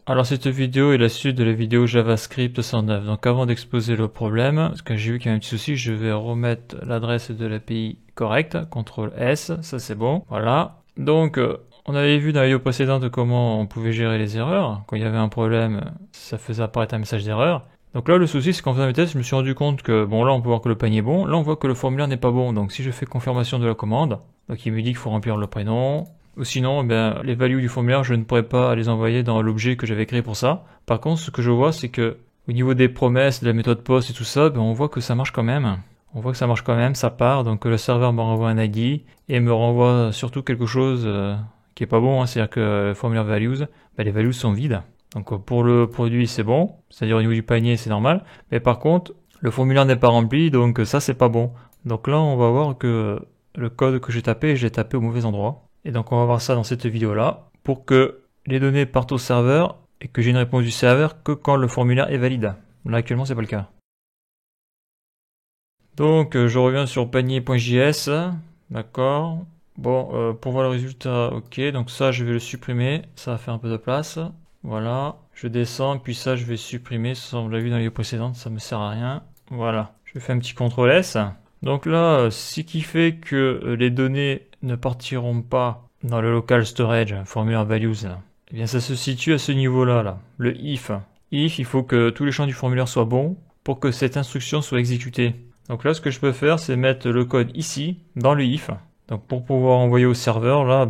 Alors cette vidéo est la suite de la vidéo JavaScript 109. Donc avant d'exposer le problème, parce que j'ai vu qu'il y a un petit souci, je vais remettre l'adresse de l'API correcte, CTRL S, ça c'est bon, voilà. Donc on avait vu dans la vidéo précédente comment on pouvait gérer les erreurs. Quand il y avait un problème, ça faisait apparaître un message d'erreur. Donc là le souci c'est qu'en faisant mes tests, je me suis rendu compte que, bon là on peut voir que le panier est bon, là on voit que le formulaire n'est pas bon. Donc si je fais confirmation de la commande, donc il me dit qu'il faut remplir le prénom, ou sinon, les values du formulaire, je ne pourrais pas les envoyer dans l'objet que j'avais créé pour ça. Par contre, ce que je vois, c'est que au niveau des promesses, de la méthode POST et tout ça, on voit que ça marche quand même. On voit que ça marche quand même, ça part. Donc le serveur me renvoie un ID et me renvoie surtout quelque chose qui est pas bon. C'est-à-dire que le formulaire values, les values sont vides. Donc pour le produit, c'est bon. C'est-à-dire au niveau du panier, c'est normal. Mais par contre, le formulaire n'est pas rempli, donc ça, c'est pas bon. Donc là, on va voir que le code que j'ai tapé au mauvais endroit. Et donc on va voir ça dans cette vidéo là pour que les données partent au serveur et que j'ai une réponse du serveur que quand le formulaire est valide. Là actuellement c'est pas le cas. Donc je reviens sur panier.js, d'accord. Bon, pour voir le résultat, ok, donc ça je vais le supprimer, ça va faire un peu de place. Voilà, je descends, puis ça je vais supprimer, ça on l'a vu dans les vidéos précédentes, ça me sert à rien. Voilà, je fais un petit CTRL S. Donc là, ce qui fait que les données ne partiront pas dans le local storage, formulaire values, eh bien ça se situe à ce niveau-là, là, le if. If, il faut que tous les champs du formulaire soient bons pour que cette instruction soit exécutée. Donc là, ce que je peux faire, c'est mettre le code ici, dans le if. Donc pour pouvoir envoyer au serveur, là,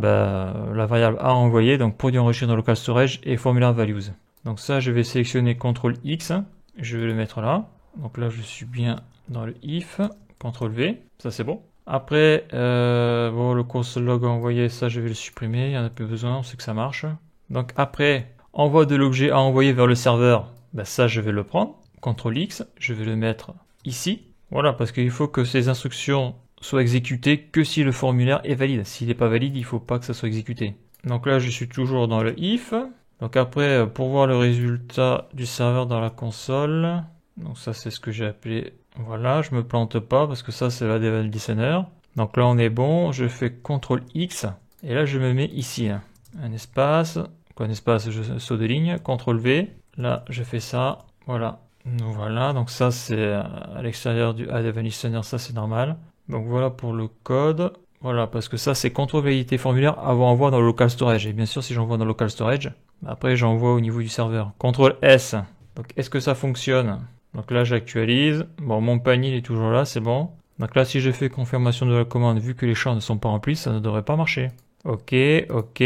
la variable a envoyé, donc produit enregistré dans le local storage et formulaire values. Donc ça, je vais sélectionner CTRL X, je vais le mettre là. Donc là, je suis bien dans le if. CTRL V, ça c'est bon. Après, bon, le console log envoyé, ça je vais le supprimer, il n'y en a plus besoin, on sait que ça marche. Donc après, envoi de l'objet à envoyer vers le serveur, ça je vais le prendre. CTRL X, je vais le mettre ici. Voilà, parce qu'il faut que ces instructions soient exécutées que si le formulaire est valide. S'il n'est pas valide, il ne faut pas que ça soit exécuté. Donc là, je suis toujours dans le if. Donc après, pour voir le résultat du serveur dans la console, donc ça c'est ce que j'ai appelé. Voilà, je me plante pas parce que ça c'est la devel listener. Donc là on est bon, je fais CTRL X et là je me mets ici. Un espace, quoi un espace, je saute de ligne, CTRL V. Là je fais ça, voilà. Voilà, donc ça c'est à l'extérieur du devel listener, ça c'est normal. Donc voilà pour le code. Voilà, parce que ça c'est contrôle validité formulaire avant envoi dans le local storage. Et bien sûr si j'envoie dans le local storage, après j'envoie au niveau du serveur. CTRL S. Donc est-ce que ça fonctionne? Donc là j'actualise, bon mon panier il est toujours là, c'est bon. Donc là si je fais confirmation de la commande, vu que les champs ne sont pas remplis, ça ne devrait pas marcher. Ok, ok.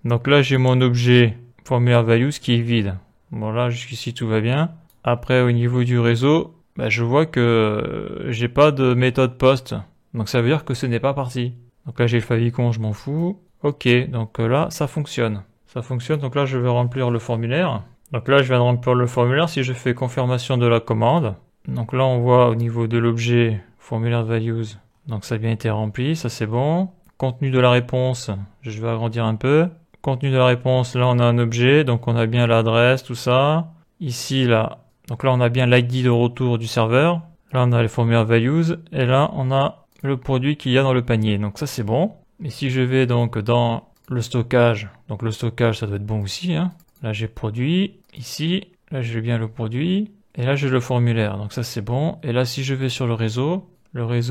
Donc là j'ai mon objet formulaire values qui est vide. Bon là jusqu'ici tout va bien. Après au niveau du réseau, je vois que j'ai pas de méthode post. Donc ça veut dire que ce n'est pas parti. Donc là j'ai le favicon, je m'en fous. Ok, donc là ça fonctionne. Ça fonctionne, donc là je vais remplir le formulaire. Donc là, je viens de remplir le formulaire. Si je fais confirmation de la commande, donc là, on voit au niveau de l'objet formulaire values, donc ça a bien été rempli, ça c'est bon. Contenu de la réponse, je vais agrandir un peu. Contenu de la réponse, là on a un objet, donc on a bien l'adresse, tout ça. Ici, là, donc là on a bien l'ID de retour du serveur. Là on a les formulaires values, et là on a le produit qu'il y a dans le panier. Donc ça c'est bon. Et si je vais donc dans le stockage, donc le stockage ça doit être bon aussi, hein. Là j'ai produit, ici, là j'ai bien le produit, et là j'ai le formulaire, donc ça c'est bon. Et là si je vais sur le réseau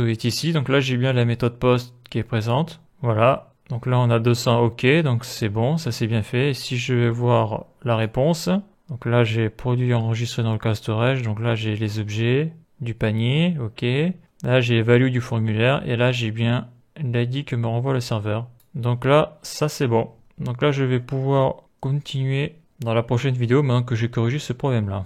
est ici, donc là j'ai bien la méthode post qui est présente. Voilà, donc là on a 200 OK, donc c'est bon, ça c'est bien fait. Et si je vais voir la réponse, donc là j'ai produit enregistré dans le local storage, donc là j'ai les objets du panier, OK. Là j'ai les values du formulaire, et là j'ai bien l'ID que me renvoie le serveur. Donc là, ça c'est bon. Donc là je vais pouvoir continuer dans la prochaine vidéo maintenant que j'ai corrigé ce problème là.